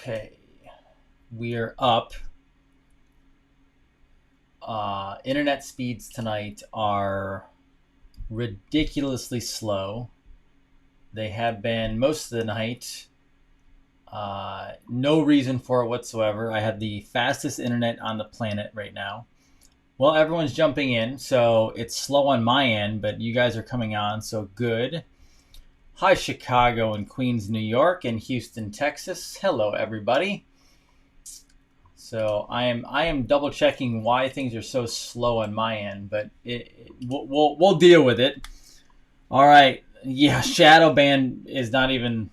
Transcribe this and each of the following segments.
Okay, we are up. Internet speeds tonight are ridiculously slow. They have been most of the night. No reason for it whatsoever. I have the fastest internet on the planet right now. Well, everyone's jumping in, so it's slow on my end, but you guys are coming on, so good. Hi, Chicago and Queens, New York, and Houston, Texas. Hello, everybody. So I am double checking why things are so slow on my end, but we'll deal with it. All right, yeah, shadow ban is not even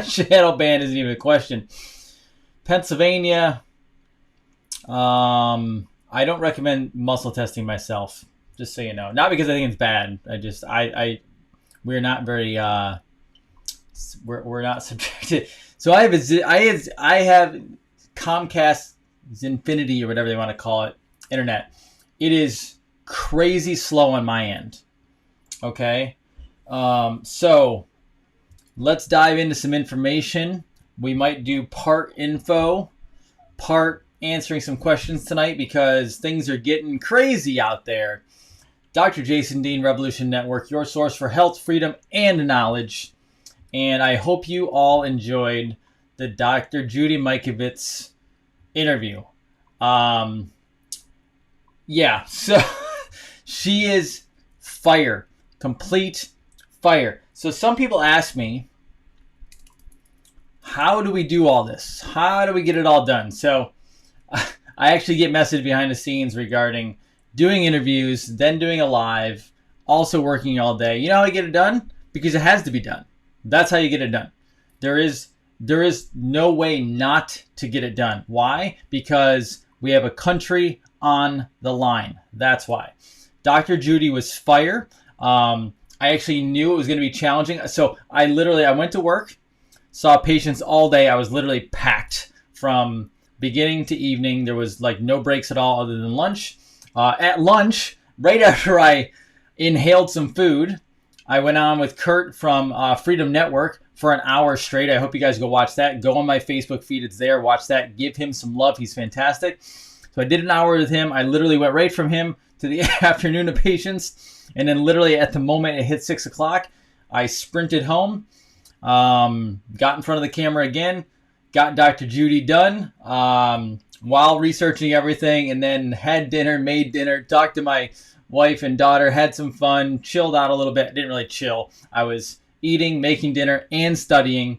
shadow ban isn't even a question. Pennsylvania, I don't recommend muscle testing myself, just so you know. Not because I think it's bad. We're not very we're not subjected. So I have Comcast's Infinity or whatever they want to call it, internet. It is crazy slow on my end. Okay, so let's dive into some information. We might do part info, part answering some questions tonight because things are getting crazy out there. Dr. Jason Dean, Revolution Network, your source for health, freedom, and knowledge. And I hope you all enjoyed the Dr. Judy Mikovits interview. Yeah, so she is fire, complete fire. So some people ask me, how do we do all this? How do we get it all done? So I actually get messages behind the scenes regarding doing interviews, then doing a live, also working all day. You know how I get it done? Because it has to be done. That's how you get it done. There is no way not to get it done. Why? Because we have a country on the line. That's why. Dr. Judy was fire. I actually knew it was going to be challenging. So I went to work, saw patients all day. I was literally packed from beginning to evening. There was like no breaks at all other than lunch. At lunch, right after I inhaled some food, I went on with Kurt from Freedom Network for an hour straight. I hope you guys go watch that. Go on my Facebook feed. It's there. Watch that. Give him some love. He's fantastic. So I did an hour with him. I literally went right from him to the afternoon of patients. And then literally at the moment it hit 6 o'clock, I sprinted home, got in front of the camera again, got Dr. Judy done while researching everything, and then had dinner, made dinner, talked to my wife and daughter, had some fun, chilled out a little bit. Didn't really chill. I was eating, making dinner, and studying.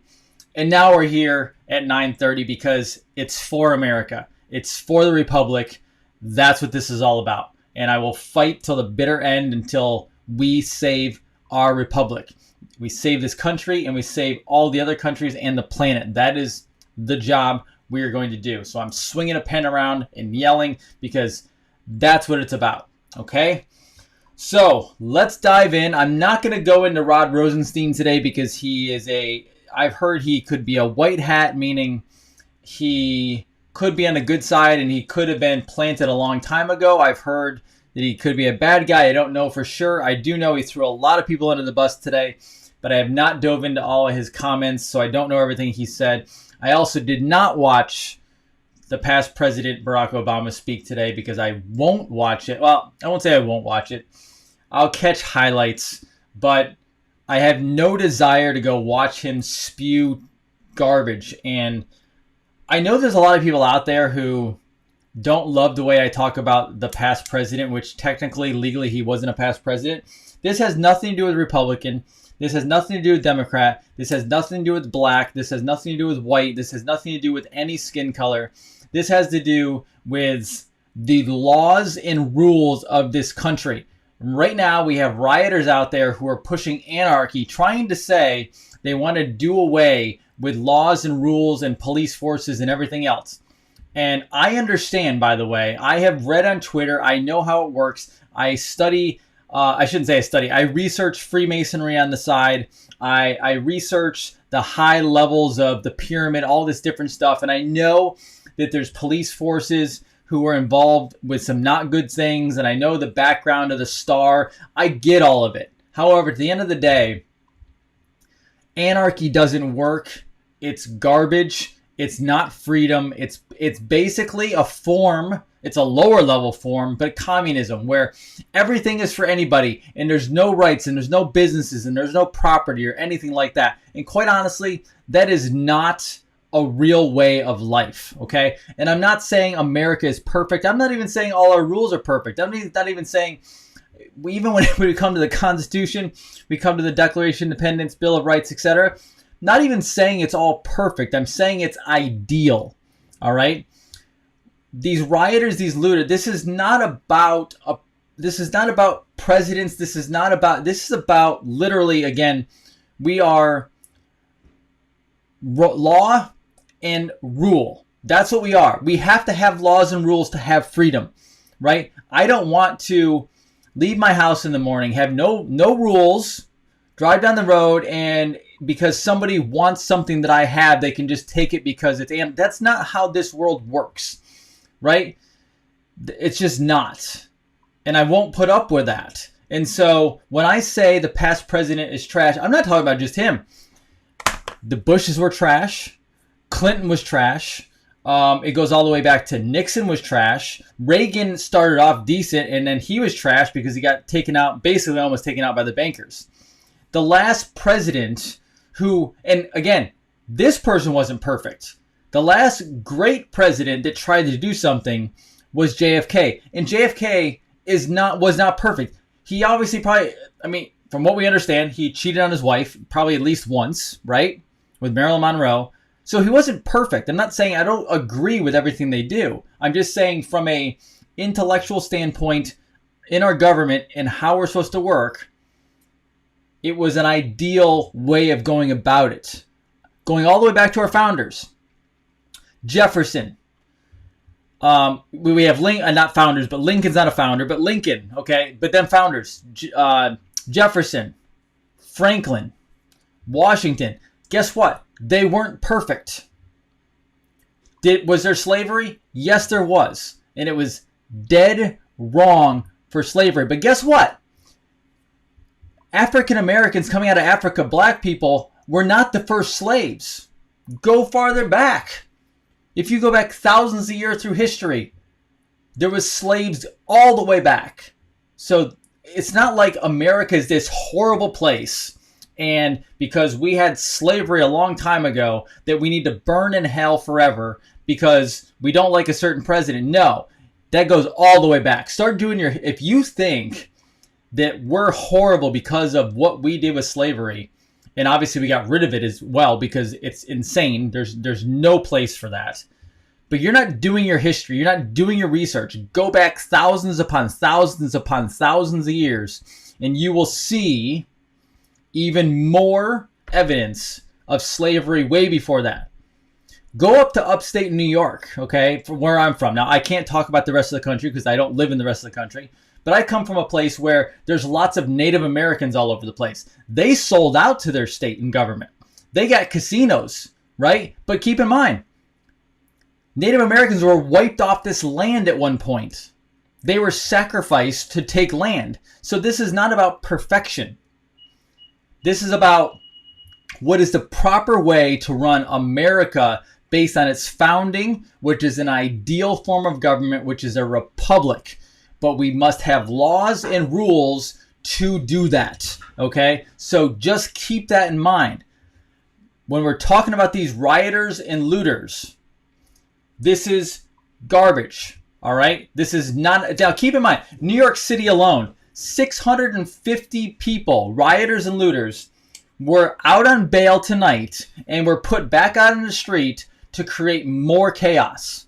And now we're here at 9:30 because it's for America. It's for the Republic. That's what this is all about. And I will fight till the bitter end until we save our Republic. We save this country and we save all the other countries and the planet. That is the job we are going to do. So I'm swinging a pen around and yelling because that's what it's about. Okay? So let's dive in. I'm not going to go into Rod Rosenstein today because I've heard he could be a white hat, meaning he could be on the good side and he could have been planted a long time ago. I've heard that he could be a bad guy. I don't know for sure. I do know he threw a lot of people under the bus today, but I have not dove into all of his comments, so I don't know everything he said. I also did not watch the past President Barack Obama speak today because I won't watch it. Well, I won't say I won't watch it. I'll catch highlights, but I have no desire to go watch him spew garbage. And I know there's a lot of people out there who don't love the way I talk about the past president, which technically, legally, he wasn't a past president. This has nothing to do with Republican. This has nothing to do with Democrat. This has nothing to do with black. This has nothing to do with white. This has nothing to do with any skin color. This has to do with the laws and rules of this country. Right now, we have rioters out there who are pushing anarchy, trying to say they want to do away with laws and rules and police forces and everything else. And I understand, by the way. I have read on Twitter. I know how it works. I study. I shouldn't say I study. I research Freemasonry on the side. I research the high levels of the pyramid, all this different stuff. And I know that there's police forces who are involved with some not good things. And I know the background of the Star. I get all of it. However, at the end of the day, anarchy doesn't work. It's garbage. It's not freedom. It's basically a form. It's a lower level form, but communism, where everything is for anybody and there's no rights and there's no businesses and there's no property or anything like that. And quite honestly, that is not a real way of life, okay? And I'm not saying America is perfect. I'm not even saying all our rules are perfect. I'm not even saying, even when we come to the Constitution, we come to the Declaration of Independence, Bill of Rights, etc., not even saying it's all perfect. I'm saying it's ideal, all right? These rioters, these looters, this is not about presidents. This is about literally, again, we are law and rule. That's what we are. We have to have laws and rules to have freedom, right? I don't want to leave my house in the morning, have no rules, drive down the road, and because somebody wants something that I have, they can just take it because it's... And that's not how this world works, right? It's just not. And I won't put up with that. And so when I say the past president is trash, I'm not talking about just him. The Bushes were trash. Clinton was trash. It goes all the way back to Nixon was trash. Reagan started off decent, and then he was trash because he got taken out, basically almost taken out by the bankers. The last president who, and again, this person wasn't perfect. The last great president that tried to do something was JFK. And JFK was not perfect. He obviously probably, from what we understand, he cheated on his wife probably at least once, right? With Marilyn Monroe. So he wasn't perfect. I'm not saying I don't agree with everything they do. I'm just saying from a intellectual standpoint in our government and how we're supposed to work, it was an ideal way of going about it. Going all the way back to our founders. Jefferson. We have Lincoln, not founders, but Lincoln's not a founder, but Lincoln, okay? But then founders. Jefferson. Franklin. Washington. Guess what? They weren't perfect. Was there slavery? Yes, there was. And it was dead wrong for slavery. But guess what? African Americans coming out of Africa, black people, were not the first slaves. Go farther back. If you go back thousands of years through history, there was slaves all the way back. So it's not like America is this horrible place, and because we had slavery a long time ago, that we need to burn in hell forever because we don't like a certain president. No, that goes all the way back. Start doing if you think that we're horrible because of what we did with slavery, and obviously we got rid of it as well because it's insane. There's no place for that. But you're not doing your history. You're not doing your research. Go back thousands upon thousands upon thousands of years, and you will see even more evidence of slavery way before that. Go up to upstate New York, okay, from where I'm from. Now, I can't talk about the rest of the country because I don't live in the rest of the country. But I come from a place where there's lots of Native Americans all over the place. They sold out to their state and government. They got casinos, right? But keep in mind, Native Americans were wiped off this land at one point. They were sacrificed to take land. So this is not about perfection. This is about what is the proper way to run America based on its founding, which is an ideal form of government, which is a republic. But we must have laws and rules to do that, okay? So just keep that in mind. When we're talking about these rioters and looters, this is garbage, all right? This is not... Now, keep in mind, New York City alone, 650 people, rioters and looters, were out on bail tonight and were put back out in the street to create more chaos.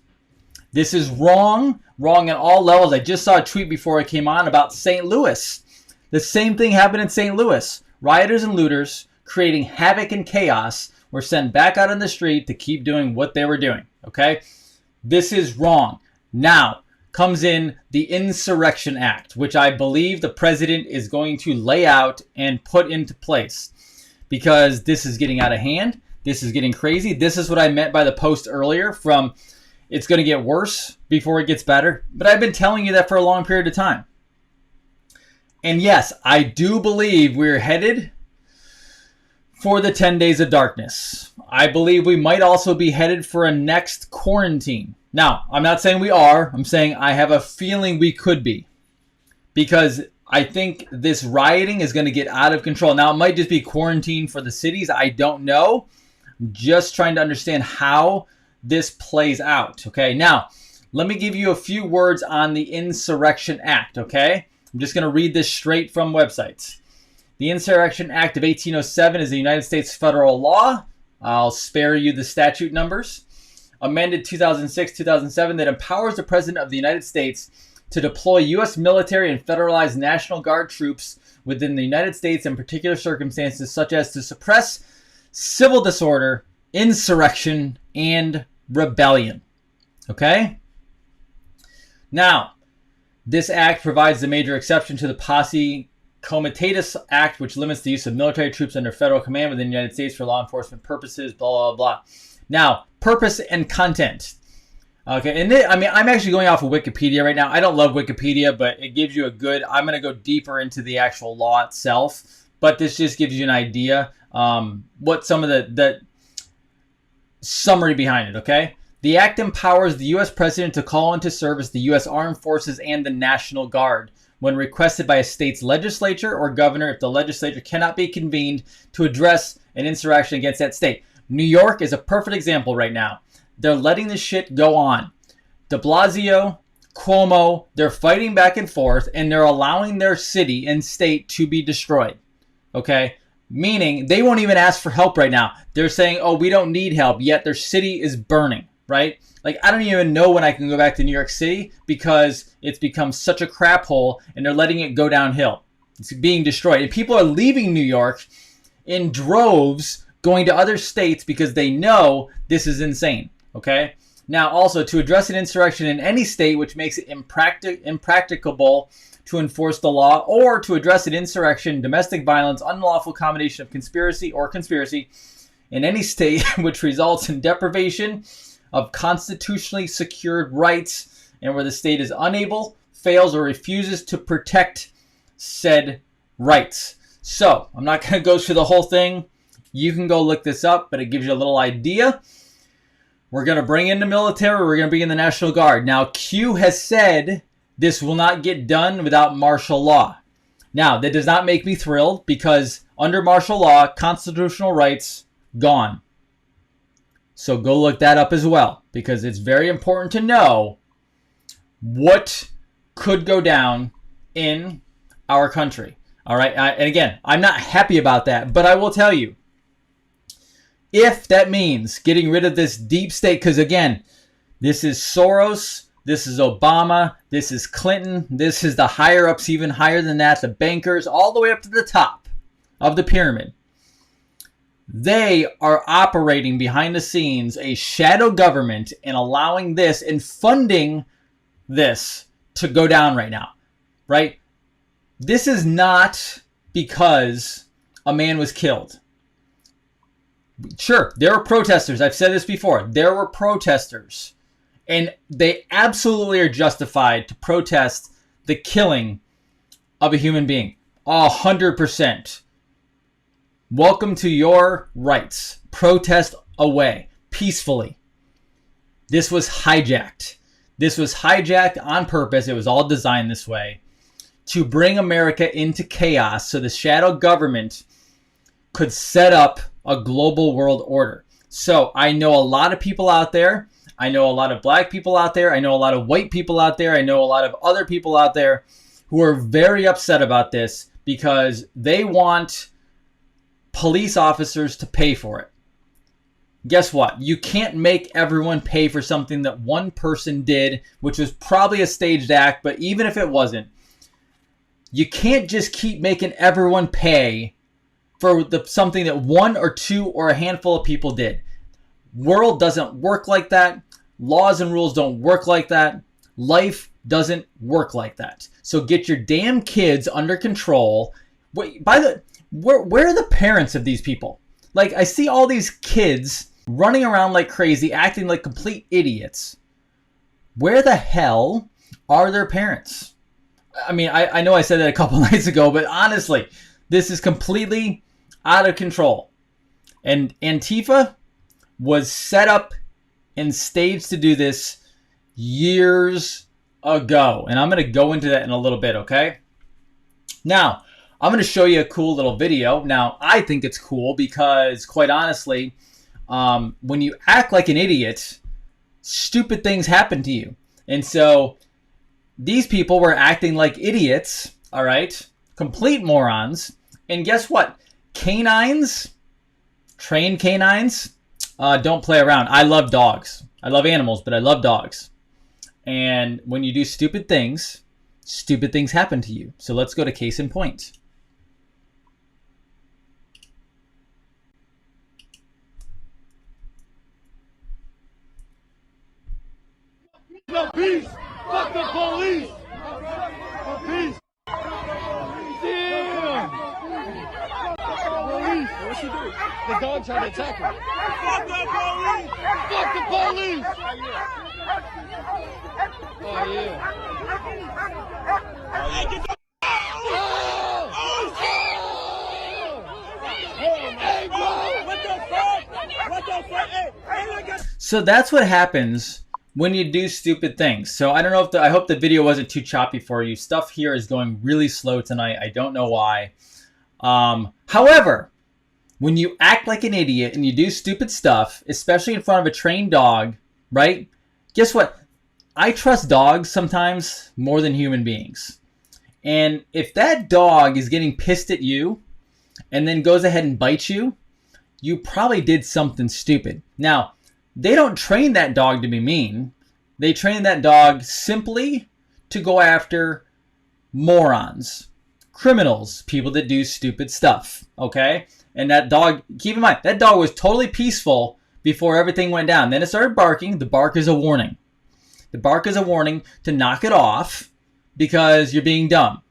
This is wrong on all levels. I just saw a tweet before I came on about St. Louis. The same thing happened in St. Louis. Rioters and looters creating havoc and chaos were sent back out on the street to keep doing what they were doing, okay? This is wrong. Now comes in the Insurrection Act, which I believe the president is going to lay out and put into place because this is getting out of hand. This is getting crazy. This is what I meant by the post earlier from it's going to get worse before it gets better. But I've been telling you that for a long period of time. And yes, I do believe we're headed for the 10 days of darkness. I believe we might also be headed for a next quarantine. Now, I'm not saying we are. I'm saying I have a feeling we could be. Because I think this rioting is going to get out of control. Now, it might just be quarantine for the cities. I don't know. I'm just trying to understand how this plays out. Okay, now, let me give you a few words on the Insurrection Act. Okay, I'm just going to read this straight from websites. The Insurrection Act of 1807 is a United States federal law. I'll spare you the statute numbers. Amended 2006-2007 that empowers the President of the United States to deploy U.S. military and federalized National Guard troops within the United States in particular circumstances such as to suppress civil disorder, insurrection, and rebellion. Okay? Now, this act provides the major exception to the Posse Comitatus Act, which limits the use of military troops under federal command within the United States for law enforcement purposes, blah, blah, blah. Now, purpose and content. Okay, and I'm actually going off of Wikipedia right now. I don't love Wikipedia, but it gives you a good... I'm going to go deeper into the actual law itself, but this just gives you an idea what some of the summary behind it, okay? The act empowers the U.S. President to call into service the U.S. Armed Forces and the National Guard when requested by a state's legislature or governor if the legislature cannot be convened to address an insurrection against that state. New York is a perfect example right now. They're letting this shit go on. De Blasio, Cuomo, they're fighting back and forth, and they're allowing their city and state to be destroyed. Okay? Meaning, they won't even ask for help right now. They're saying, oh, we don't need help, yet their city is burning, right? Like, I don't even know when I can go back to New York City because it's become such a crap hole, and they're letting it go downhill. It's being destroyed. And people are leaving New York in droves, going to other states because they know this is insane. Okay. Now, also to address an insurrection in any state which makes it impracticable to enforce the law, or to address an insurrection, domestic violence, unlawful combination of conspiracy in any state which results in deprivation of constitutionally secured rights, and where the state is unable, fails, or refuses to protect said rights. So, I'm not going to go through the whole thing. You can go look this up, but it gives you a little idea. We're going to bring in the military. We're going to bring in the National Guard. Now, Q has said this will not get done without martial law. Now, that does not make me thrilled because under martial law, constitutional rights, gone. So go look that up as well because it's very important to know what could go down in our country. All right. And again, I'm not happy about that, but I will tell you, if that means getting rid of this deep state, because again, this is Soros, this is Obama, this is Clinton, this is the higher ups, even higher than that, the bankers, all the way up to the top of the pyramid. They are operating behind the scenes a shadow government and allowing this and funding this to go down right now, right? This is not because a man was killed. Sure, there were protesters. I've said this before. There were protesters. And they absolutely are justified to protest the killing of a human being. 100%. Welcome to your rights. Protest away. Peacefully. This was hijacked. This was hijacked on purpose. It was all designed this way. To bring America into chaos so the shadow government could set up a global world order. So I know a lot of people out there. I know a lot of black people out there. I know a lot of white people out there. I know a lot of other people out there who are very upset about this because they want police officers to pay for it. Guess what? You can't make everyone pay for something that one person did, which was probably a staged act, but even if it wasn't, you can't just keep making everyone pay for something that one or two or a handful of people did. World doesn't work like that. Laws and rules don't work like that. Life doesn't work like that. So get your damn kids under control. Wait, where are the parents of these people? Like, I see all these kids running around like crazy, acting like complete idiots. Where the hell are their parents? I mean, I know I said that a couple nights ago, but honestly, this is completely out of control. And Antifa was set up and staged to do this years ago. And I'm going to go into that in a little bit, okay? Now, I'm going to show you a cool little video. Now, I think it's cool because, quite honestly, when you act like an idiot, stupid things happen to you. And so these people were acting like idiots, all right? Complete morons. And guess what? Canines, trained canines, don't play around. I love dogs. I love animals, but I love dogs. And when you do stupid things happen to you. So let's go to case in point. No peace. Fuck the police. No peace. Damn. Police. What's he do? The dog tried to attack him. Fuck the police. Fuck the police. Oh yeah. Hey, get the Hey, bro. What the fuck? What the fuck? Hey, look at. So that's what happens when you do stupid things. So I don't know if I hope the video wasn't too choppy for you. Stuff here is going really slow tonight. I don't know why. However, when you act like an idiot and you do stupid stuff, especially in front of a trained dog, right? Guess what? I trust dogs sometimes more than human beings. And if that dog is getting pissed at you and then goes ahead and bites you, you probably did something stupid. Now, they don't train that dog to be mean. They train that dog simply to go after morons, criminals, people that do stupid stuff, okay? And that dog, keep in mind, that dog was totally peaceful before everything went down. Then it started barking. The bark is a warning. The bark is a warning to knock it off because you're being dumb.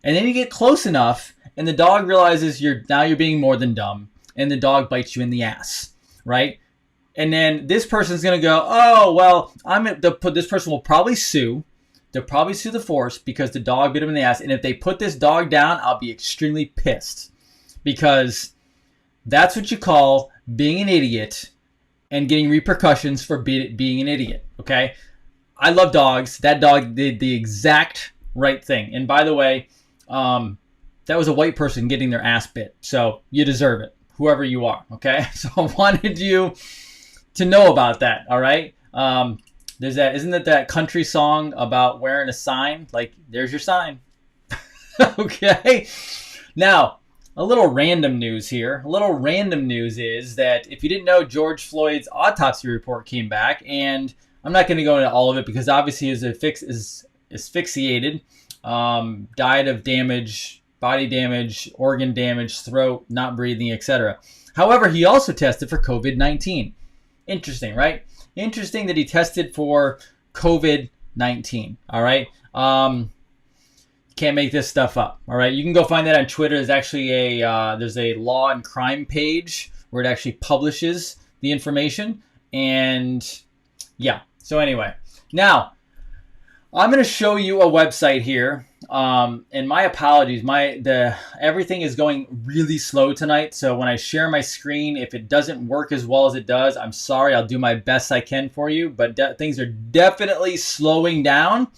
And then you get close enough and the dog realizes you're being more than dumb and the dog bites you in the ass, right? And then this person's going to go, oh, well, this person will probably sue. They'll probably sue the force because the dog bit him in the ass. And if they put this dog down, I'll be extremely pissed because that's what you call being an idiot and getting repercussions for being an idiot, okay? I love dogs. That dog did the exact right thing. And by the way, that was a white person getting their ass bit. So you deserve it, whoever you are, okay? So I wanted you to know about that, all right? There's that, isn't it that country song about wearing a sign? Like, there's your sign. Okay? Now, a little random news here. A little random news is that if you didn't know, George Floyd's autopsy report came back, and I'm not going to go into all of it because obviously he was asphyxiated, died of damage, body damage, organ damage, throat, not breathing, etc. However, he also tested for COVID-19. Interesting, right? Interesting that he tested for COVID-19, all right? Can't make this stuff up, all right? You can go find that on Twitter. There's actually there's a law and crime page where it actually publishes the information. And yeah, so anyway. Now, I'm going to show you a website here. And my apologies, everything is going really slow tonight. So when I share my screen, if it doesn't work as well as it does, I'm sorry. I'll do my best I can for you. But things are definitely slowing down.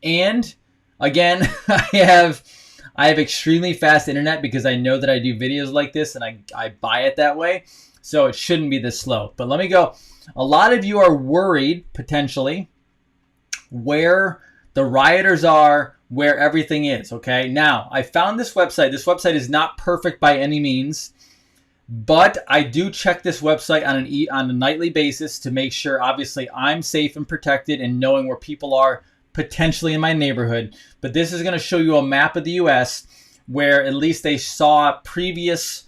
And again, I have extremely fast internet because I know that I do videos like this and I buy it that way. So it shouldn't be this slow. But let me go. A lot of you are worried, potentially, where the rioters are, where everything is, okay? Now, I found this website. This website is not perfect by any means, but I do check this website on a nightly basis to make sure, obviously, I'm safe and protected and knowing where people are potentially in my neighborhood. But this is going to show you a map of the U.S. where at least they saw previous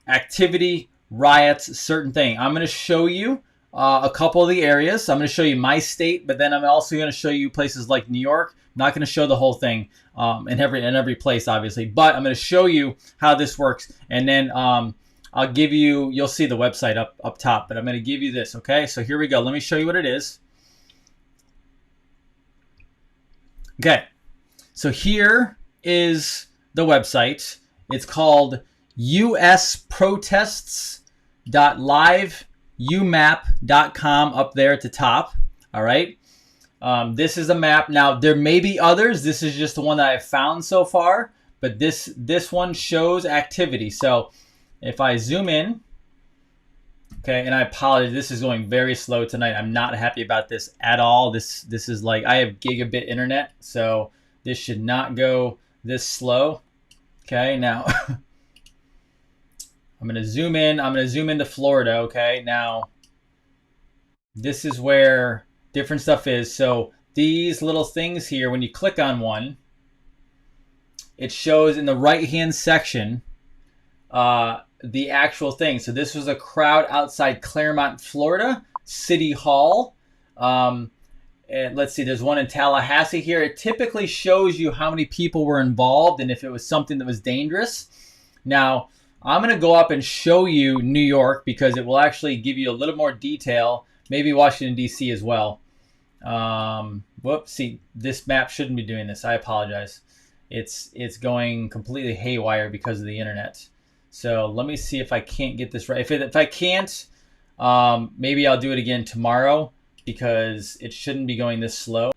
activity, riots, certain thing. I'm going to show you a couple of the areas. I'm going to show you my state, but then I'm also going to show you places like New York. I'm not going to show the whole thing in every place, obviously, but I'm going to show you how this works. And then I'll give you, you'll see the website up top, but I'm going to give you this, okay? So here we go. Let me show you what it is. Okay, so here is the website. It's called .liveumap.com up there at the top. All right. This is a map. Now, there may be others. This is just the one that I've found so far. But this one shows activity. So if I zoom in, okay, and I apologize. This is going very slow tonight. I'm not happy about this at all. This is like, I have gigabit internet, so this should not go this slow. Okay, now I'm going to zoom in. I'm going to zoom into Florida, okay? Now, this is where different stuff is. So these little things here, when you click on one, it shows in the right-hand section the actual thing. So this was a crowd outside Claremont, Florida, City Hall. And let's see, there's one in Tallahassee here. It typically shows you how many people were involved and if it was something that was dangerous. Now, I'm going to go up and show you New York because it will actually give you a little more detail. Maybe Washington, D.C. as well. Whoops, see, this map shouldn't be doing this. I apologize. It's going completely haywire because of the internet. So let me see if I can't get this right. If I can't, maybe I'll do it again tomorrow because it shouldn't be going this slow.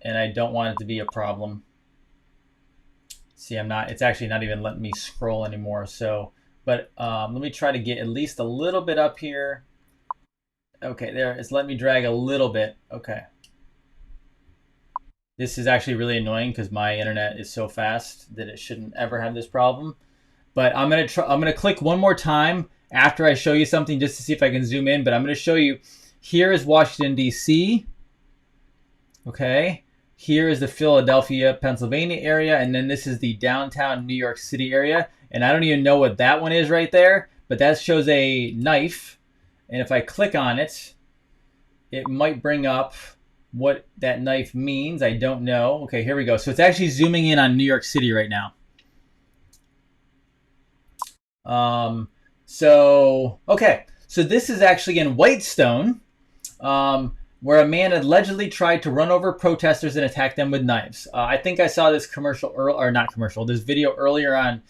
And I don't want it to be a problem. See, it's actually not even letting me scroll anymore. So, but let me try to get at least a little bit up here. Okay, there, it's letting me drag a little bit. Okay. This is actually really annoying because my internet is so fast that it shouldn't ever have this problem. But I'm gonna click one more time after I show you something just to see if I can zoom in. But I'm gonna show you, here is Washington, D.C. Okay. Here is the Philadelphia, Pennsylvania area, and then this is the downtown New York City area. And I don't even know what that one is right there, but that shows a knife. And if I click on it, it might bring up what that knife means. I don't know. Okay, here we go. So it's actually zooming in on New York City right now. Okay, so this is actually in Whitestone, where a man allegedly tried to run over protesters and attack them with knives. I think I saw this this video earlier on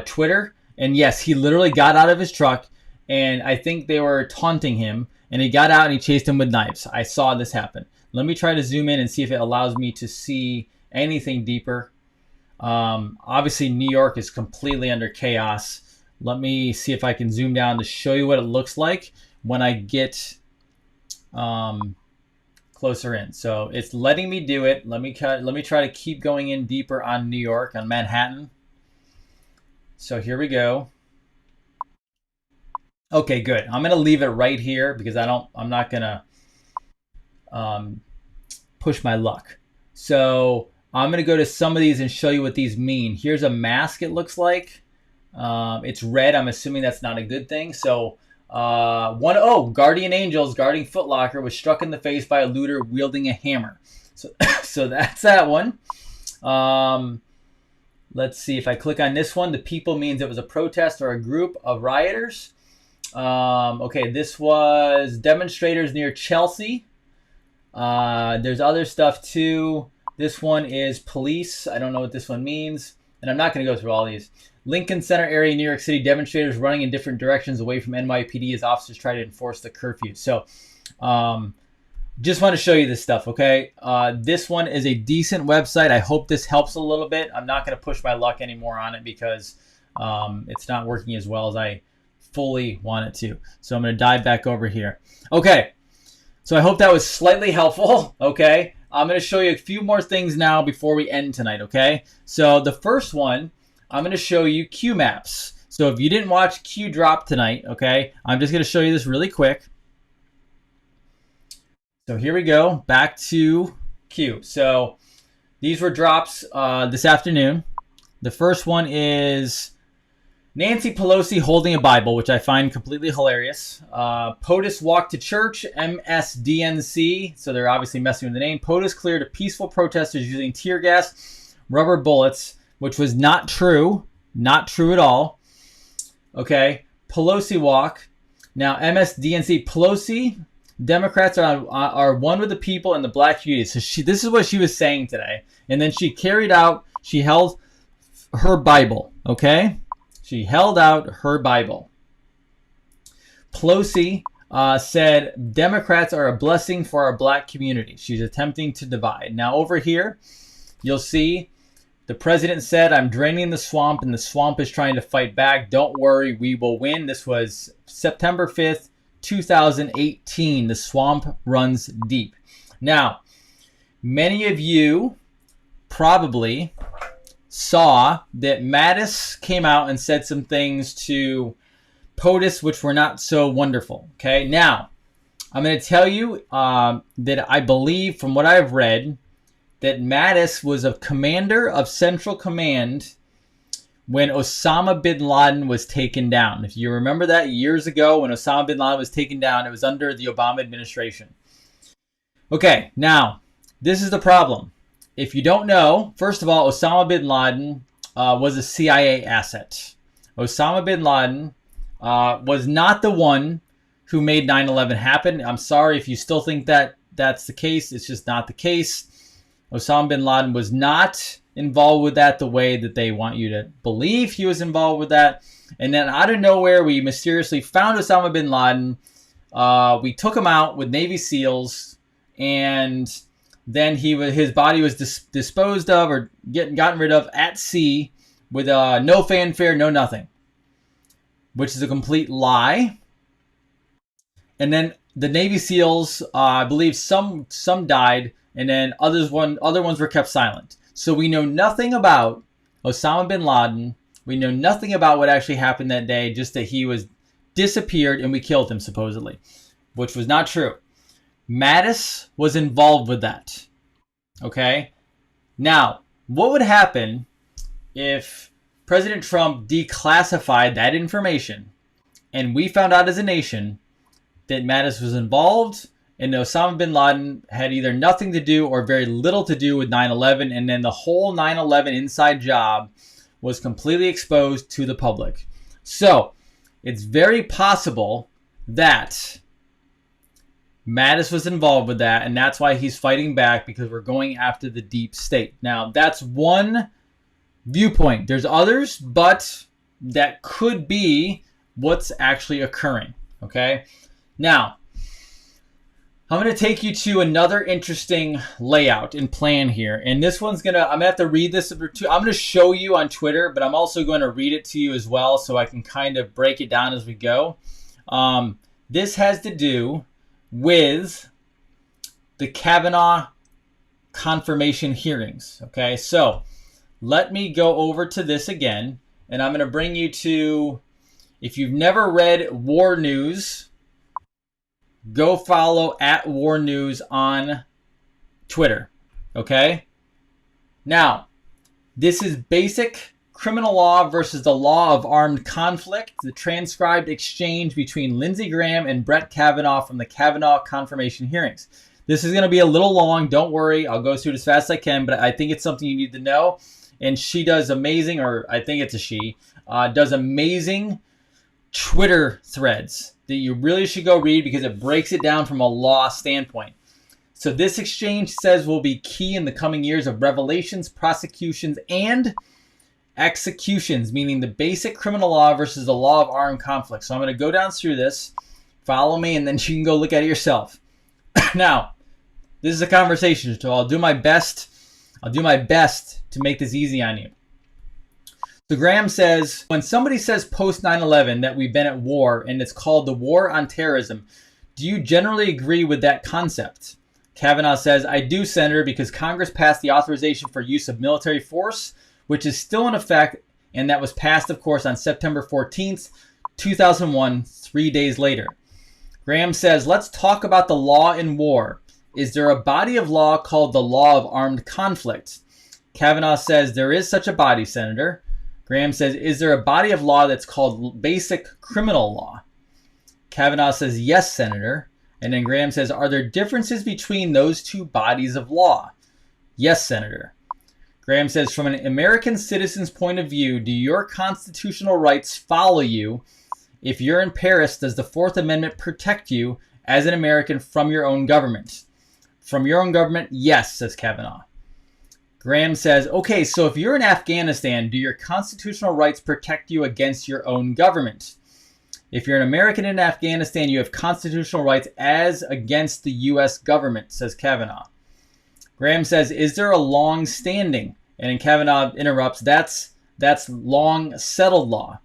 Twitter. And yes, he literally got out of his truck, and I think they were taunting him, and he got out and he chased him with knives. I saw this happen. Let me try to zoom in and see if it allows me to see anything deeper. Obviously, New York is completely under chaos. Let me see if I can zoom down to show you what it looks like when I get closer in. So it's letting me do it. Let me try to keep going in deeper on New York, on Manhattan. So here we go. Okay, good. I'm gonna leave it right here because I'm not gonna push my luck. So I'm gonna go to some of these and show you what these mean. Here's a mask, it looks like. It's red. I'm assuming that's not a good thing. So guardian angels guarding Foot Locker was struck in the face by a looter wielding a hammer. So that's that one. Let's see if I click on this one. The people means it was a protest or a group of rioters. Okay, this was demonstrators near Chelsea. There's other stuff too. This one is police. I don't know what this one means. And I'm not going to go through all these. Lincoln Center area, New York City, demonstrators running in different directions away from NYPD as officers try to enforce the curfew. So, just want to show you this stuff, okay? This one is a decent website. I hope this helps a little bit. I'm not going to push my luck anymore on it because it's not working as well as I fully want it to. So I'm going to dive back over here. Okay, so I hope that was slightly helpful, okay? I'm going to show you a few more things now before we end tonight, okay? So the first one, I'm going to show you Q maps. So if you didn't watch Q drop tonight, okay, I'm just going to show you this really quick. So here we go, back to Q. So these were drops this afternoon. The first one is Nancy Pelosi holding a Bible, which I find completely hilarious. POTUS walk to church, MSDNC. So they're obviously messing with the name. POTUS cleared a peaceful protesters using tear gas, rubber bullets, which was not true. Not true at all. Okay. Pelosi walk. Now, MSDNC, Pelosi, Democrats are one with the people and the black community. So this is what she was saying today. And then she held her Bible. Okay. She held out her Bible. Pelosi said Democrats are a blessing for our black community. She's attempting to divide. Now over here, you'll see the president said, I'm draining the swamp and the swamp is trying to fight back. Don't worry, we will win. This was September 5th, 2018. The swamp runs deep. Now, many of you probably saw that Mattis came out and said some things to POTUS which were not so wonderful. Okay, now I'm going to tell you that I believe from what I've read that Mattis was a commander of Central Command when Osama bin Laden was taken down. If you remember that years ago when Osama bin Laden was taken down, it was under the Obama administration. Okay, now, this is the problem. If you don't know, first of all, Osama bin Laden was a CIA asset. Osama bin Laden was not the one who made 9/11 happen. I'm sorry if you still think that that's the case. It's just not the case. Osama bin Laden was not involved with that the way that they want you to believe he was involved with that. And then out of nowhere, we mysteriously found Osama bin Laden. We took him out with Navy SEALs, and then his body was disposed of or gotten rid of at sea with no fanfare, no nothing, which is a complete lie. And then the Navy SEALs, I believe some died, and then other ones were kept silent. So we know nothing about Osama bin Laden. We know nothing about what actually happened that day, just that he was disappeared and we killed him, supposedly, which was not true. Mattis was involved with that. Okay? Now, what would happen if President Trump declassified that information and we found out as a nation that Mattis was involved and Osama bin Laden had either nothing to do or very little to do with 9/11, and then the whole 9/11 inside job was completely exposed to the public? So, it's very possible that Mattis was involved with that, and that's why he's fighting back, because we're going after the deep state. Now, that's one viewpoint. There's others, but that could be what's actually occurring. Okay? Now, I'm going to take you to another interesting layout and plan here. And this one's I'm going to have to read this. I'm going to show you on Twitter, but I'm also going to read it to you as well so I can kind of break it down as we go. This has to do with the Kavanaugh confirmation hearings. Okay, so let me go over to this again, and I'm going to bring you to, if you've never read War News, go follow at War News on Twitter. Okay, now this is basic criminal law versus the law of armed conflict, the transcribed exchange between Lindsey Graham and Brett Kavanaugh from the Kavanaugh confirmation hearings. This is going to be a little long. Don't worry. I'll go through it as fast as I can, but I think it's something you need to know. And she does amazing, or I think it's a she, does amazing Twitter threads that you really should go read because it breaks it down from a law standpoint. So this exchange says will be key in the coming years of revelations, prosecutions, and executions, meaning the basic criminal law versus the law of armed conflict. So I'm going to go down through this, follow me, and then you can go look at it yourself. Now, this is a conversation, so I'll do my best to make this easy on you. So Graham says, when somebody says post 9/11 that we've been at war and it's called the war on terrorism, do you generally agree with that concept? Kavanaugh says, I do, Senator, because Congress passed the authorization for use of military force, which is still in effect, and that was passed, of course, on September 14th, 2001, 3 days later. Graham says, let's talk about the law in war. Is there a body of law called the law of armed conflict? Kavanaugh says, there is such a body, Senator. Graham says, is there a body of law that's called basic criminal law? Kavanaugh says, yes, Senator. And then Graham says, are there differences between those two bodies of law? Yes, Senator. Graham says, from an American citizen's point of view, do your constitutional rights follow you? If you're in Paris, does the Fourth Amendment protect you as an American from your own government? From your own government, yes, says Kavanaugh. Graham says, okay, so if you're in Afghanistan, do your constitutional rights protect you against your own government? If you're an American in Afghanistan, you have constitutional rights as against the U.S. government, says Kavanaugh. Graham says, is there a long standing? And Kavanaugh interrupts, that's long settled law.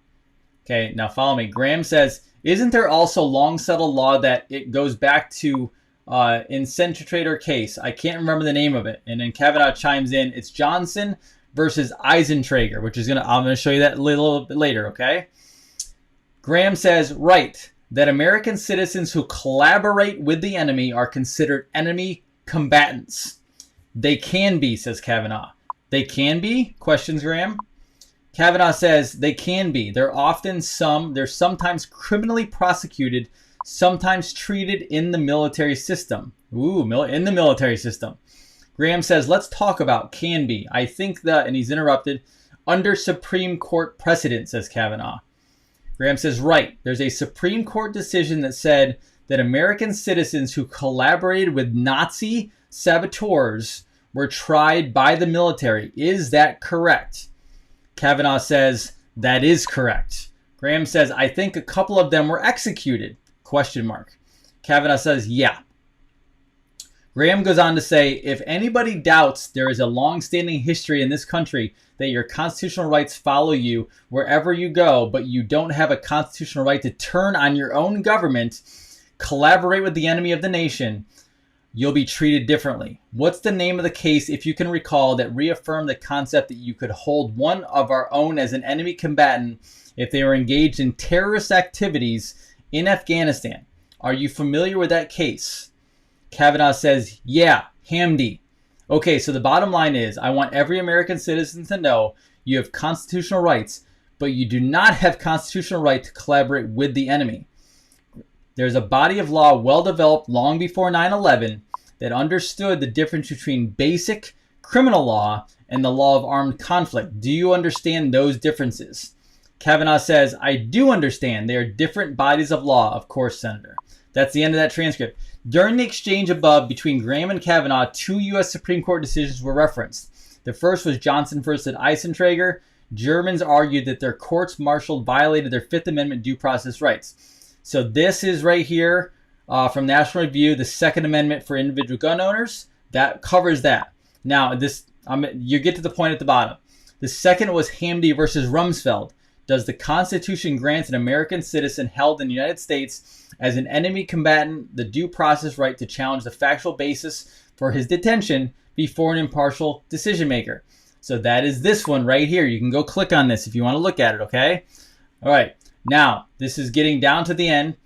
Okay, now follow me. Graham says, isn't there also long settled law that it goes back to Incentrator case? I can't remember the name of it. And then Kavanaugh chimes in, it's Johnson versus Eisentrager, which is I'm going to show you that a little bit later, okay? Graham says, right, that American citizens who collaborate with the enemy are considered enemy combatants. They can be, says Kavanaugh. They can be? Questions Graham. Kavanaugh says they can be. They're sometimes criminally prosecuted, sometimes treated in the military system. In the military system. Graham says, let's talk about can be. I think and he's interrupted, under Supreme Court precedent, says Kavanaugh. Graham says, right, there's a Supreme Court decision that said that American citizens who collaborated with Nazi saboteurs were tried by the military. Is that correct? Kavanaugh says, that is correct. Graham says, I think a couple of them were executed, ? Kavanaugh says, yeah. Graham goes on to say, if anybody doubts there is a long-standing history in this country that your constitutional rights follow you wherever you go, but you don't have a constitutional right to turn on your own government, collaborate with the enemy of the nation, you'll be treated differently. What's the name of the case, if you can recall, that reaffirmed the concept that you could hold one of our own as an enemy combatant if they were engaged in terrorist activities in Afghanistan? Are you familiar with that case? Kavanaugh says, yeah, Hamdi. Okay, so the bottom line is, I want every American citizen to know you have constitutional rights, but you do not have constitutional right to collaborate with the enemy. There's a body of law well developed long before 9/11 that understood the difference between basic criminal law and the law of armed conflict. Do you understand those differences? Kavanaugh says, I do understand. They are different bodies of law, of course, Senator. That's the end of that transcript. During the exchange above between Graham and Kavanaugh, 2 U.S. Supreme Court decisions were referenced. The first was Johnson versus Eisentrager. Germans argued that their courts-martialed violated their Fifth Amendment due process rights. So this is right here from National Review, the Second Amendment for individual gun owners. That covers that. Now, you get to the point at the bottom. The second was Hamdi versus Rumsfeld. Does the Constitution grant an American citizen held in the United States as an enemy combatant the due process right to challenge the factual basis for his detention before an impartial decision maker? So that is this one right here. You can go click on this if you want to look at it, okay? All right. Now, this is getting down to the end.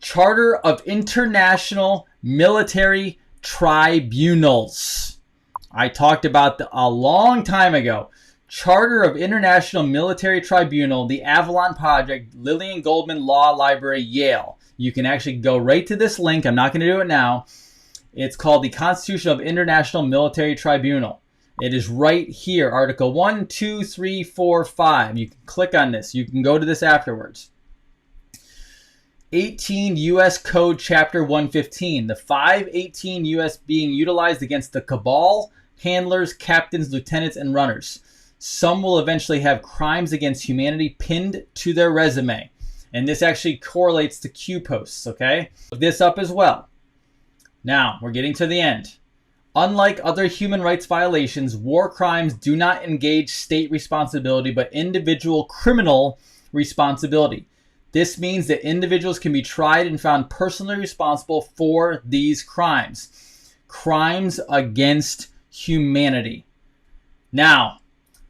Charter of International Military Tribunals. I talked about a long time ago. Charter of International Military Tribunal, the Avalon Project, Lillian Goldman Law Library, Yale. You can actually go right to this link. I'm not going to do it now. It's called the Constitution of International Military Tribunal. It is right here, Article 1, 2, 3, 4, 5. You can click on this. You can go to this afterwards. 18 U.S. Code Chapter 115. The 518 U.S. being utilized against the cabal, handlers, captains, lieutenants, and runners. Some will eventually have crimes against humanity pinned to their resume. And this actually correlates to Q posts, okay? Look this up as well. Now, we're getting to the end. Unlike other human rights violations, war crimes do not engage state responsibility, but individual criminal responsibility. This means that individuals can be tried and found personally responsible for these crimes. Crimes against humanity. Now,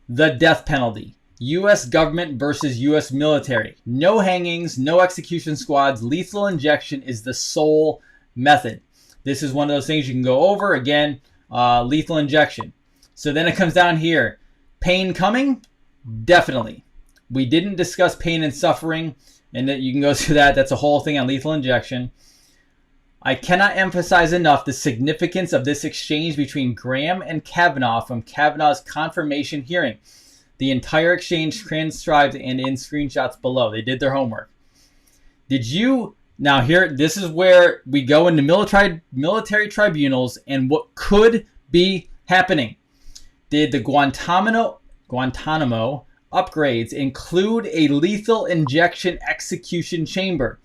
the death penalty. U.S. government versus U.S. military. No hangings, no execution squads. Lethal injection is the sole method. This is one of those things you can go over. Again, lethal injection. So then it comes down here. Pain coming? Definitely. We didn't discuss pain and suffering, and that you can go through that. That's a whole thing on lethal injection. I cannot emphasize enough the significance of this exchange between Graham and Kavanaugh from Kavanaugh's confirmation hearing. The entire exchange transcribed and in screenshots below. They did their homework. Now here, this is where we go into military tribunals and what could be happening. Did the Guantanamo upgrades include a lethal injection execution chamber,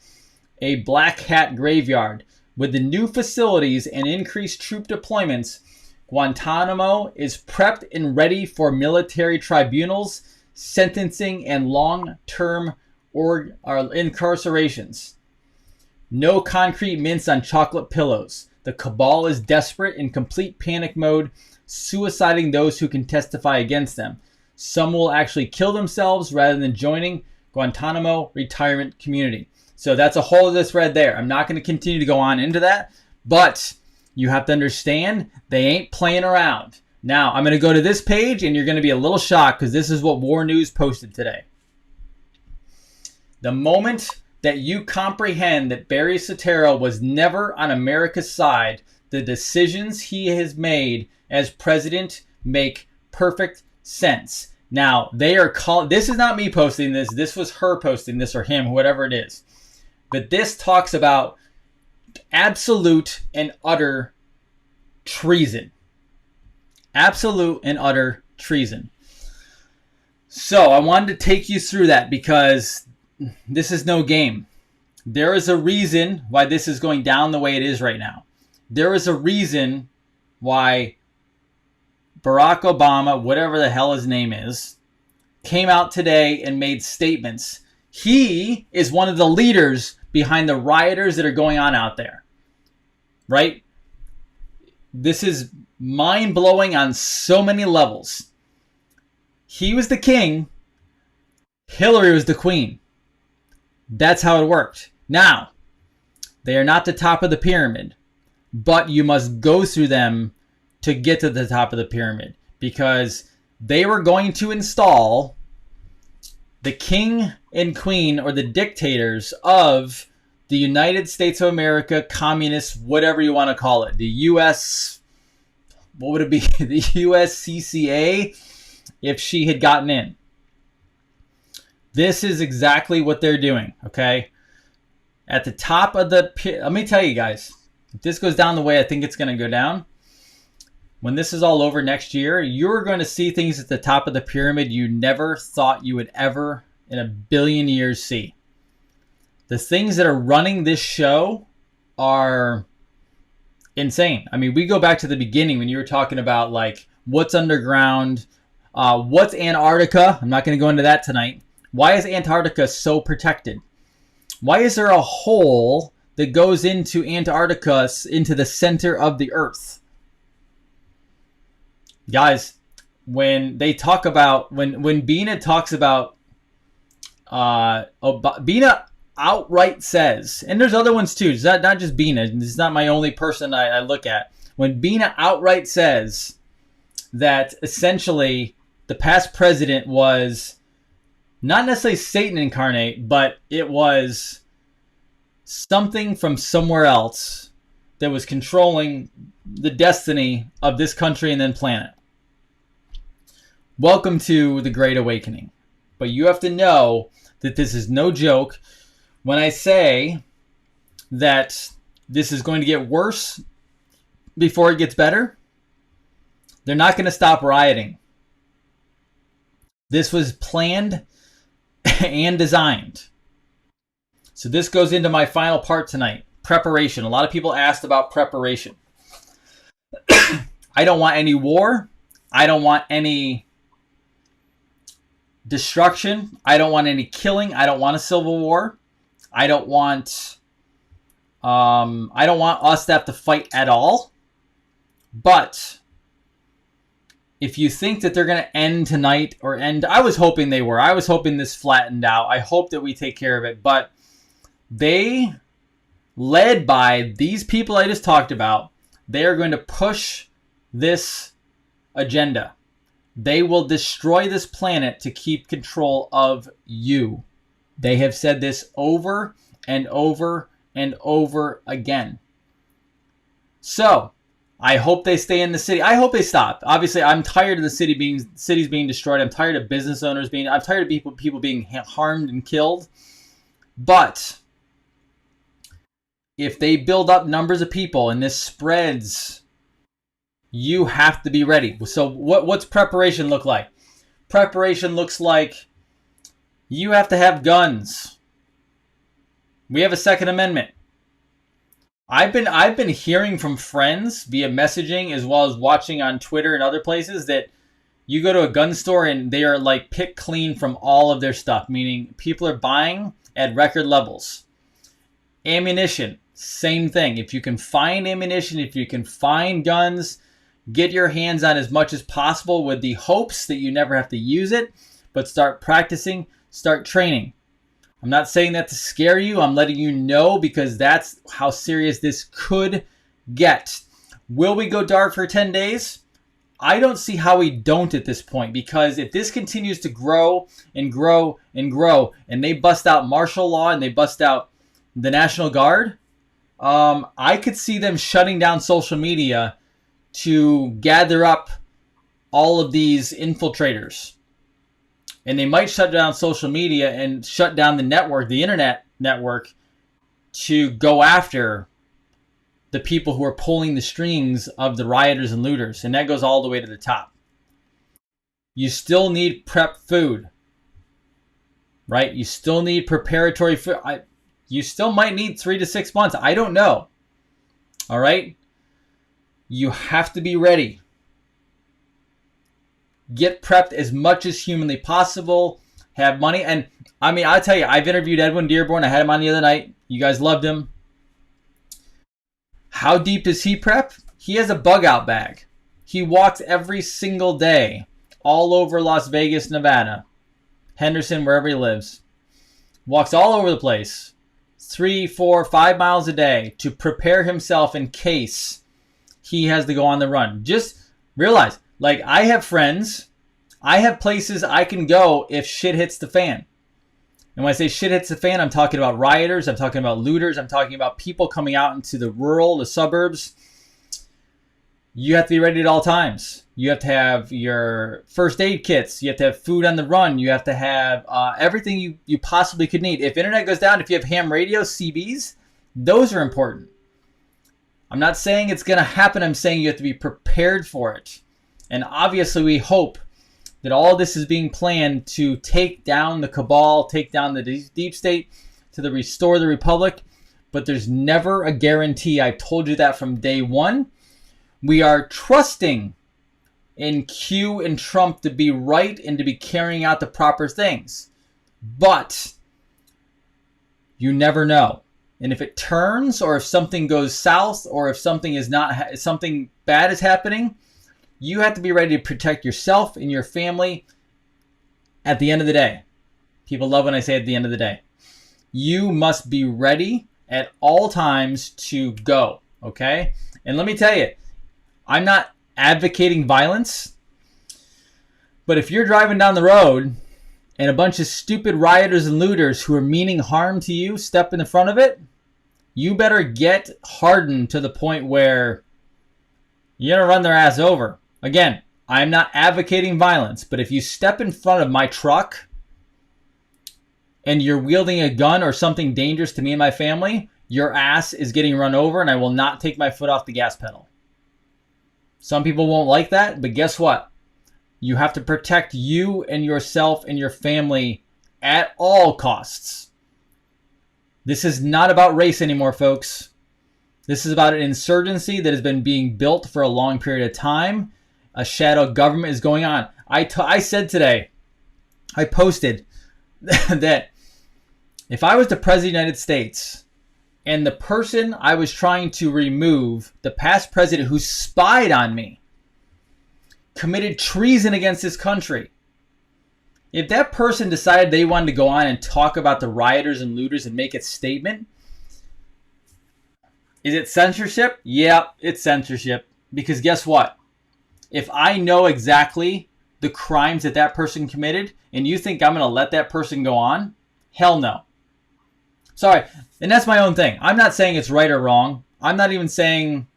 a black hat graveyard. With the new facilities and increased troop deployments, Guantanamo is prepped and ready for military tribunals, sentencing, and long-term incarcerations. No concrete mints on chocolate pillows. The cabal is desperate, in complete panic mode, suiciding those who can testify against them. Some will actually kill themselves rather than joining Guantanamo retirement community. So that's a whole other thread there. I'm not going to continue to go on into that, but you have to understand they ain't playing around. Now, I'm going to go to this page, and you're going to be a little shocked because this is what War News posted today. The moment that you comprehend that Barry Soetoro was never on America's side, the decisions he has made as president make perfect sense. Now, they are called, this is not me posting this, this was her posting this, or him, whatever it is. But this talks about absolute and utter treason. Absolute and utter treason. So I wanted to take you through that because this is no game. There is a reason why this is going down the way it is right now. There is a reason why Barack Obama, whatever the hell his name is, came out today and made statements. He is one of the leaders behind the rioters that are going on out there. Right? This is mind-blowing on so many levels. He was the king. Hillary was the queen. That's how it worked. Now, they are not the top of the pyramid, but you must go through them to get to the top of the pyramid, because they were going to install the king and queen, or the dictators of the United States of America, communists, whatever you want to call it. The U.S., what would it be? The USCCA, if she had gotten in. This is exactly what they're doing, okay? At the top of the let me tell you guys, if this goes down the way I think it's going to go down, when this is all over next year, you're going to see things at the top of the pyramid you never thought you would ever in a billion years see. The things that are running this show are insane. I mean, we go back to the beginning when you were talking about like what's underground, what's Antarctica. I'm not going to go into that tonight. Why is Antarctica so protected? Why is there a hole that goes into Antarctica, into the center of the Earth? Guys, when they talk about, when Bina talks about, Bina outright says, and there's other ones too, it's not just Bina, this is not my only person I look at. When Bina outright says that essentially the past president was not necessarily Satan incarnate, but it was something from somewhere else that was controlling the destiny of this country and then planet. Welcome to the Great Awakening. But you have to know that this is no joke. When I say that this is going to get worse before it gets better, they're not going to stop rioting. This was planned and designed. So this goes into my final part tonight. Preparation. A lot of people asked about preparation. I don't want any war. I don't want any destruction. I don't want any killing. I don't want a civil war. I don't want us to have to fight at all. But if you think that they're going to end tonight or end, I was hoping they were. I was hoping this flattened out. I hope that we take care of it. But they, led by these people I just talked about, they are going to push this agenda. They will destroy this planet to keep control of you. They have said this over and over and over again. So, I hope they stay in the city. I hope they stop. Obviously, I'm tired of the cities being destroyed. I'm tired of business owners I'm tired of people being harmed and killed. But if they build up numbers of people and this spreads, you have to be ready. So what's preparation look like? preparation looks like you have to have guns. We have a Second Amendment. I've been hearing from friends via messaging as well as watching on Twitter and other places that you go to a gun store and they are like picked clean from all of their stuff, meaning people are buying at record levels. Ammunition, same thing. If you can find ammunition, if you can find guns, get your hands on as much as possible with the hopes that you never have to use it, but start practicing, start training. I'm not saying that to scare you. I'm letting you know because that's how serious this could get. Will we go dark for 10 days? I don't see how we don't at this point, because if this continues to grow and grow and grow and they bust out martial law and they bust out the National Guard, I could see them shutting down social media to gather up all of these infiltrators. And they might shut down social media and shut down the network, the internet network, to go after the people who are pulling the strings of the rioters and looters. And that goes all the way to the top. You still need prep food, right? You still need preparatory food. You still might need 3 to 6 months. I don't know. All right? You have to be ready. Get prepped as much as humanly possible. Have money. And I mean, I'll tell you, I've interviewed Edwin Dearborn. I had him on the other night. You guys loved him. How deep does he prep? He has a bug out bag. He walks every single day all over Las Vegas, Nevada, Henderson, wherever he lives. Walks all over the place. 3, 4, 5 miles a day to prepare himself in case he has to go on the run. Just realize, like, I have friends, I have places I can go if shit hits the fan. And when I say shit hits the fan, I'm talking about rioters, I'm talking about looters, I'm talking about people coming out into the rural, the suburbs. You have to be ready at all times. You have to have your first aid kits. You have to have food on the run. You have to have everything you possibly could need. If internet goes down, if you have ham radio, CBs, those are important. I'm not saying it's going to happen. I'm saying you have to be prepared for it. And obviously we hope that all this is being planned to take down the cabal, take down the deep state, to restore the republic. But there's never a guarantee. I told you that from day one. We are trusting in Q and Trump to be right and to be carrying out the proper things. But you never know. And if it turns, or if something goes south, or if something is not, something bad is happening, you have to be ready to protect yourself and your family at the end of the day. People love when I say at the end of the day. You must be ready at all times to go, okay? And let me tell you, I'm not advocating violence, but if you're driving down the road and a bunch of stupid rioters and looters who are meaning harm to you step in the front of it, you better get hardened to the point where you're going to run their ass over. Again, I'm not advocating violence, but if you step in front of my truck and you're wielding a gun or something dangerous to me and my family, your ass is getting run over and I will not take my foot off the gas pedal. Some people won't like that, but guess what? You have to protect you and yourself and your family at all costs. This is not about race anymore, folks. This is about an insurgency that has been being built for a long period of time. A shadow government is going on. I said today, I posted that if I was the President of the United States and the person I was trying to remove, the past president who spied on me, committed treason against this country, if that person decided they wanted to go on and talk about the rioters and looters and make a statement, is it censorship? Yeah, it's censorship. Because guess what? If I know exactly the crimes that that person committed and you think I'm going to let that person go on, hell no. Sorry. And that's my own thing. I'm not saying it's right or wrong. I'm not saying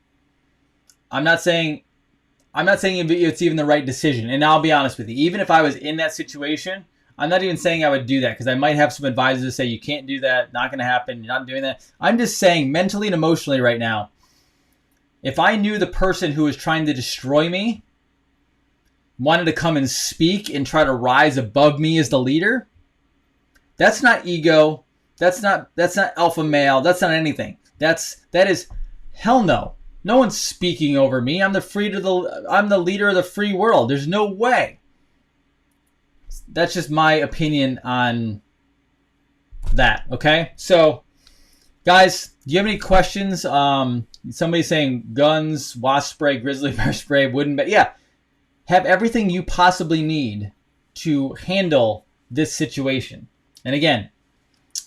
it's even the right decision. And I'll be honest with you. Even if I was in that situation, I'm not even saying I would do that, because I might have some advisors that say you can't do that, not going to happen, you're not doing that. I'm just saying mentally and emotionally right now, if I knew the person who was trying to destroy me wanted to come and speak and try to rise above me as the leader, that's not ego. That's not alpha male. That's not anything. That is hell no. No one's speaking over me. I'm the leader of the free world. There's no way. That's just my opinion on that. Okay? So, guys, do you have any questions? Somebody's saying guns, wasp spray, grizzly bear spray, wooden bed. Yeah. Have everything you possibly need to handle this situation. And again,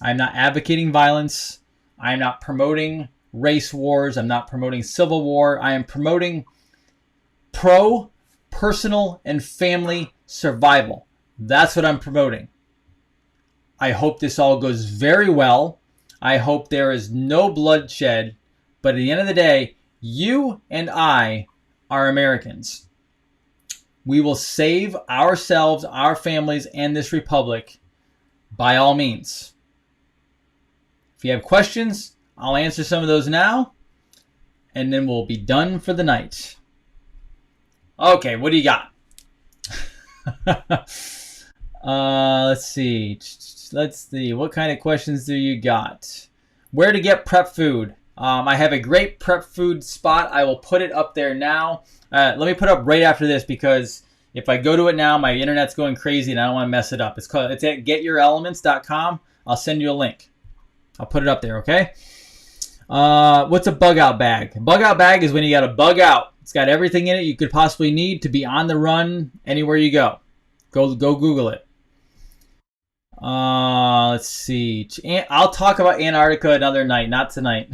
I'm not advocating violence. I'm not promoting race wars. I'm not promoting civil war. I am promoting personal and family survival. That's what I'm promoting. I hope this all goes very well. I hope there is no bloodshed. But at the end of the day, you and I are Americans. We will save ourselves, our families, and this republic by all means. If you have questions, I'll answer some of those now, and then we'll be done for the night. Okay, what do you got? Let's see. What kind of questions do you got? Where to get prep food? I have a great prep food spot. I will put it up there now. Let me put it up right after this, because if I go to it now, my internet's going crazy and I don't want to mess it up. It's at getyourelements.com. I'll send you a link. I'll put it up there, okay? What's a bug out bag? A bug out bag is when you got a bug out. It's got everything in it you could possibly need to be on the run anywhere you go. Go Google it. Let's see. I'll talk about Antarctica another night, not tonight.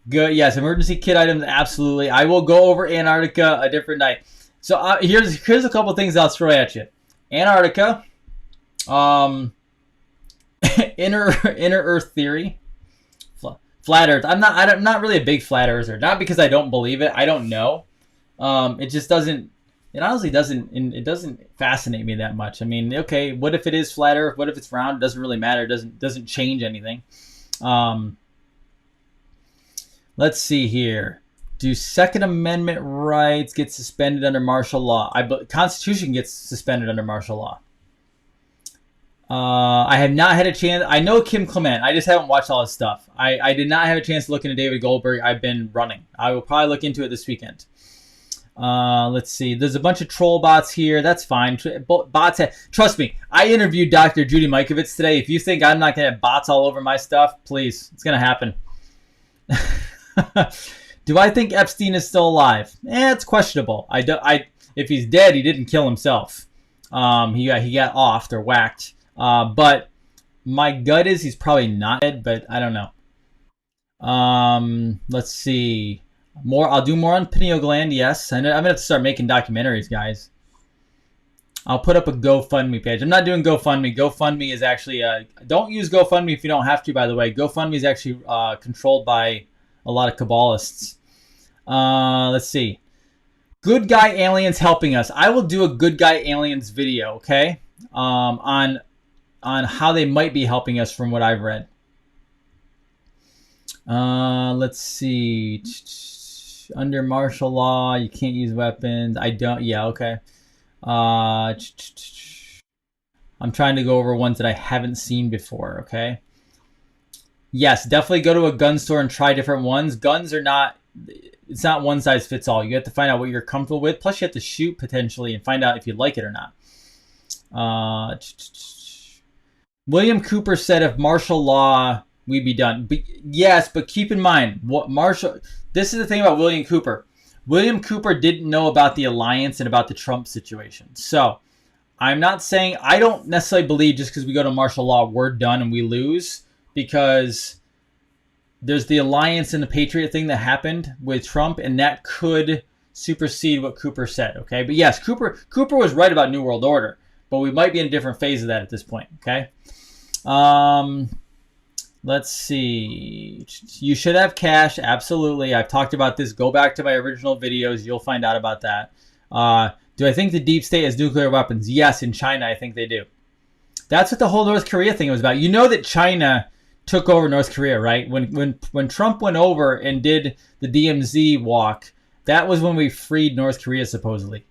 Good. Yes, emergency kit items, absolutely. I will go over Antarctica a different night. So here's a couple things I'll throw at you. Antarctica, inner Earth theory, flat Earth. I'm not really a big flat earther. Not because I don't believe it. I don't know. It just doesn't. It honestly doesn't. It doesn't fascinate me that much. I mean, okay, what if it is flat Earth? What if it's round? It doesn't really matter. It doesn't change anything. Let's see here. Do Second Amendment rights get suspended under martial law? Constitution gets suspended under martial law. I have not had a chance. I know Kim Clement. I just haven't watched all his stuff. I did not have a chance to look into David Goldberg. I've been running. I will probably look into it this weekend. Let's see. There's a bunch of troll bots here. That's fine. Trust me. I interviewed Dr. Judy Mikovits today. If you think I'm not going to have bots all over my stuff, please. It's going to happen. Do I think Epstein is still alive? It's questionable. If he's dead, he didn't kill himself. He got offed or whacked. But my gut is he's probably not dead, but I don't know. Let's see. I'll do more on pineal gland, yes. I'm going to have to start making documentaries, guys. I'll put up a GoFundMe page. I'm not doing GoFundMe. GoFundMe is actually... don't use GoFundMe if you don't have to, by the way. GoFundMe is actually controlled by a lot of Kabbalists. Let's see. Good guy aliens helping us. I will do a good guy aliens video, okay? On how they might be helping us from what I've read. Let's see. Under martial law, you can't use weapons. I don't. Yeah, okay. I'm trying to go over ones that I haven't seen before, okay? Yes, definitely go to a gun store and try different ones. Guns are not... It's not one size fits all. You have to find out what you're comfortable with. Plus, you have to shoot potentially and find out if you like it or not. William Cooper said if martial law, we'd be done. But, yes, but keep in mind, this is the thing about William Cooper. William Cooper didn't know about the alliance and about the Trump situation. So, I'm not saying... I don't necessarily believe just because we go to martial law, we're done and we lose. Because there's the alliance and the Patriot thing that happened with Trump, and that could supersede what Cooper said, okay? But yes, Cooper was right about New World Order, but we might be in a different phase of that at this point, okay? Let's see. You should have cash, absolutely. I've talked about this. Go back to my original videos. You'll find out about that. Do I think the deep state has nuclear weapons? Yes, in China, I think they do. That's what the whole North Korea thing was about. You know that China took over North Korea, right? When Trump went over and did the DMZ walk, That was when we freed North Korea, supposedly.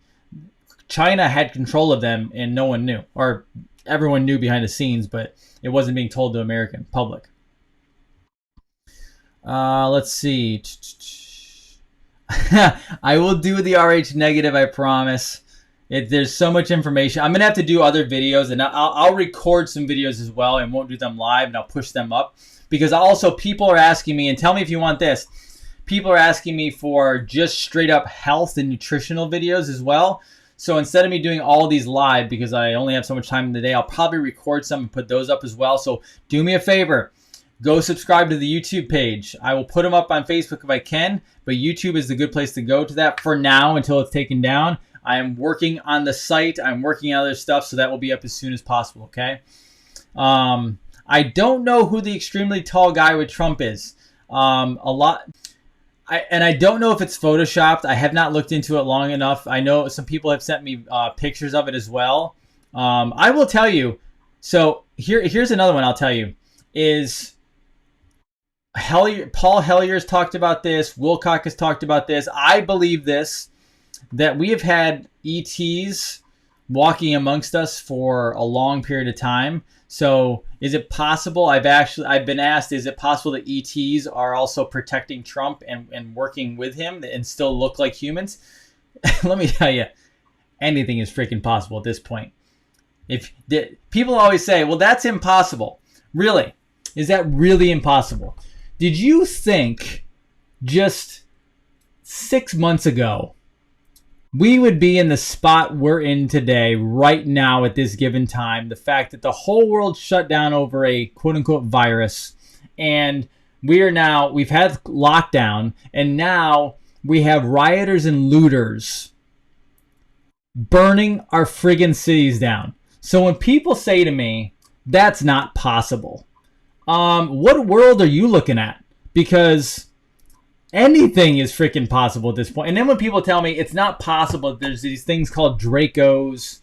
China had control of them and no one knew. Or everyone knew behind the scenes, but it wasn't being told to the American public. Let's see. I will do the RH negative, I promise. There's so much information. I'm going to have to do other videos, and I'll record some videos as well and won't do them live, and I'll push them up. Because also people are asking me, and tell me if you want this, people are asking me for just straight up health and nutritional videos as well. So instead of me doing all of these live, because I only have so much time in the day, I'll probably record some and put those up as well. So do me a favor. Go subscribe to the YouTube page. I will put them up on Facebook if I can, but YouTube is the good place to go to that for now until it's taken down. I am working on the site. I'm working on other stuff, so that will be up as soon as possible, okay? I don't know who the extremely tall guy with Trump is. I don't know if it's photoshopped. I have not looked into it long enough. I know some people have sent me pictures of it as well. I will tell you. So here's another one I'll tell you. Is Paul Hellier's talked about this. Wilcock has talked about this. I believe this, that we have had ETs walking amongst us for a long period of time. So is it possible? I've been asked, is it possible that ETs are also protecting Trump and working with him and still look like humans? Let me tell you, anything is freaking possible at this point. People always say, well, that's impossible. Really? Is that really impossible? Did you think just 6 months ago we would be in the spot we're in today, right now at this given time? The fact that the whole world shut down over a quote-unquote virus, and we've had lockdown, and now we have rioters and looters burning our friggin' cities down. So when people say to me, that's not possible, what world are you looking at? Because anything is freaking possible at this point. And then when people tell me it's not possible, there's these things called Dracos,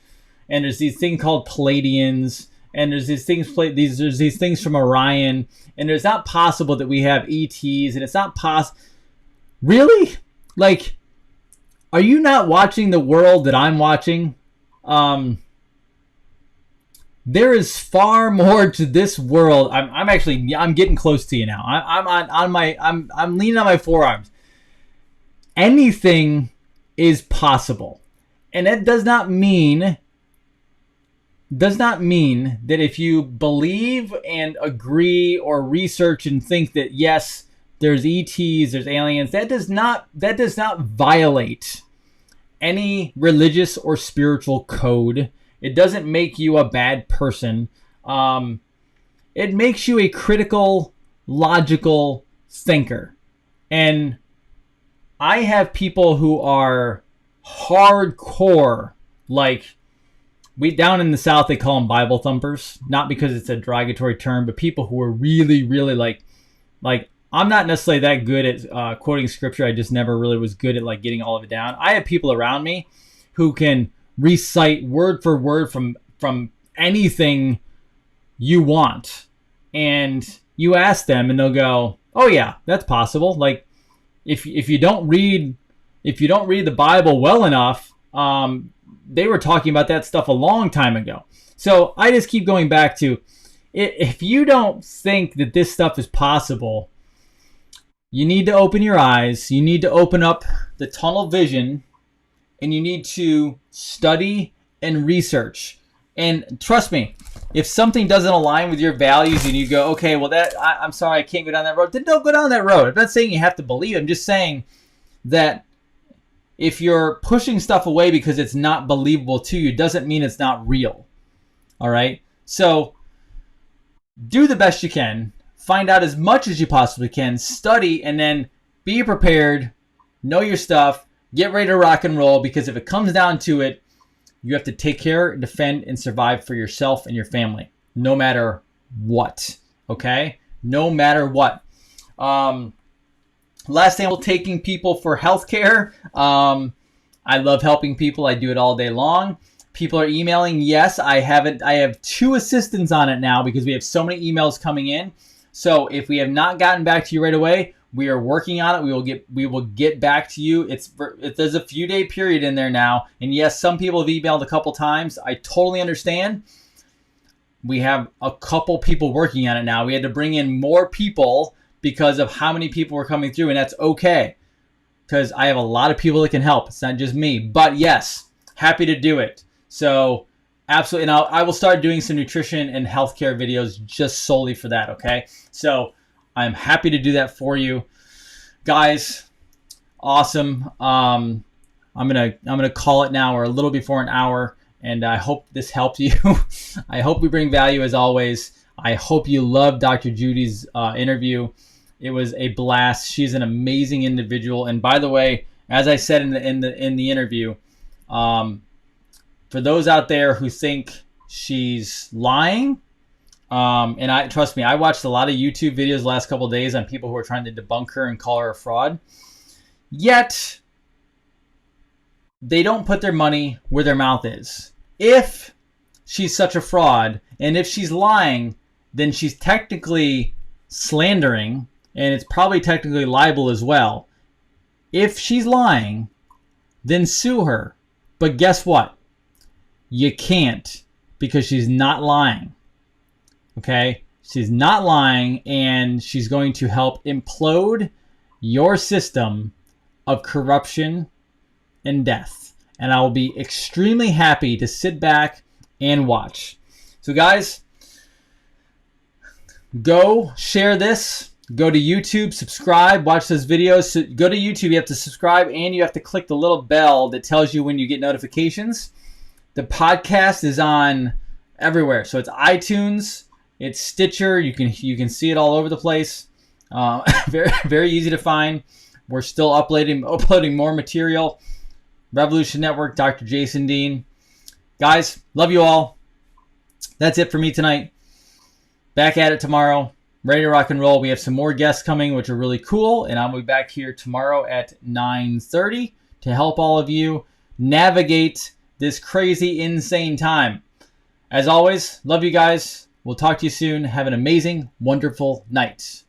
and there's these things called Palladians, and there's these things from Orion, and it's not possible that we have ETs, and it's not possible. Really? Like, are you not watching the world that I'm watching? There is far more to this world. I'm getting close to you now. I'm leaning on my forearms. Anything is possible. And that does not mean that if you believe and agree or research and think that yes, there's ETs, there's aliens, that does not violate any religious or spiritual code. It doesn't make you a bad person. It makes you a critical, logical thinker. And I have people who are hardcore, like, down in the South, they call them Bible thumpers. Not because it's a derogatory term, but people who are really, really like I'm not necessarily that good at quoting scripture. I just never really was good at like getting all of it down. I have people around me who can recite word for word from anything you want, and you ask them and they'll go, oh yeah, that's possible. Like if you don't read the Bible well enough, they were talking about that stuff a long time ago. So I just keep going back to, if you don't think that this stuff is possible, you need to open your eyes, you need to open up the tunnel vision, and you need to study and research. And trust me, if something doesn't align with your values and you go, okay, well, I'm sorry, I can't go down that road, then don't go down that road. I'm not saying you have to believe. I'm just saying that if you're pushing stuff away because it's not believable to you, doesn't mean it's not real. All right? So do the best you can. Find out as much as you possibly can. Study, and then be prepared. Know your stuff. Get ready to rock and roll, because if it comes down to it, you have to take care, defend, and survive for yourself and your family, no matter what. Okay? No matter what. Last thing, taking people for healthcare. I love helping people. I do it all day long. People are emailing. Yes, I have 2 assistants on it now because we have so many emails coming in. So if we have not gotten back to you right away, We are working on it. We will get back to you. There's a few day period in there now. And yes, some people have emailed a couple times. I totally understand. We have a couple people working on it now. We had to bring in more people because of how many people were coming through, and that's okay. Because I have a lot of people that can help. It's not just me. But yes, happy to do it. So absolutely. And I will start doing some nutrition and healthcare videos just solely for that, okay? So I'm happy to do that for you. Guys, awesome. I'm gonna call it now. We're a little before an hour, and I hope this helped you. I hope we bring value as always. I hope you loved Dr. Judy's interview. It was a blast. She's an amazing individual. And by the way, as I said in the interview, for those out there who think she's lying, and trust me, I watched a lot of YouTube videos the last couple of days on people who are trying to debunk her and call her a fraud. Yet they don't put their money where their mouth is. If she's such a fraud, and if she's lying, then she's technically slandering, and it's probably technically libel as well. If she's lying, then sue her. But guess what? You can't, because she's not lying. Okay? She's not lying, and she's going to help implode your system of corruption and death. And I will be extremely happy to sit back and watch. So guys, go share this. Go to YouTube, subscribe, watch those videos. So go to YouTube, you have to subscribe, and you have to click the little bell that tells you when you get notifications. The podcast is on everywhere. So it's iTunes, it's Stitcher. You can see it all over the place. Very, very easy to find. We're still uploading more material. Revolution Network, Dr. Jason Dean. Guys, love you all. That's it for me tonight. Back at it tomorrow. Ready to rock and roll. We have some more guests coming, which are really cool. And I'll be back here tomorrow at 9:30 to help all of you navigate this crazy, insane time. As always, love you guys. We'll talk to you soon. Have an amazing, wonderful night.